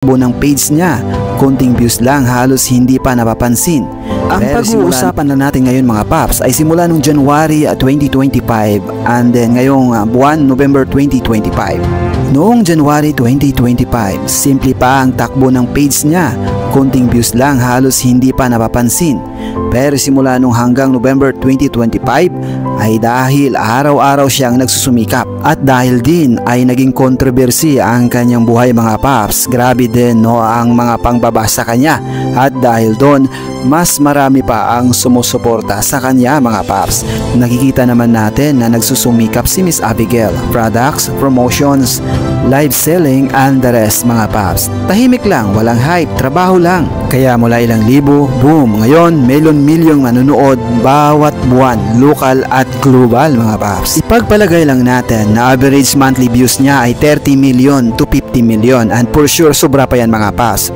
ng page niya. Konting views lang, halos hindi pa napapansin. Ang pag-uusapan na natin ngayon mga paps ay simula nung January 2025 and then ngayong buwan November 2025. Noong January 2025, simple pa ang takbo ng page niya. Konting views lang, halos hindi pa napapansin. Pero simula nung hanggang November 2025 ay dahil araw-araw siyang nagsusumikap. At dahil din ay naging kontrobersi ang kanyang buhay mga paps. Grabe din no ang mga pangbabasa kanya. At dahil doon, mas marami pa ang sumusuporta sa kanya mga paps. Nakikita naman natin na nagsusumikap si Miss Abigail. Products, promotions, live selling and the rest mga paps. Tahimik lang, walang hype, trabaho lang. Kaya mula ilang libo, boom, ngayon milyon-milyong manonood bawat buwan, local at global mga paps. Ipagpalagay lang natin na average monthly views niya ay 30 million to 50 million and for sure sobra pa yan mga paps.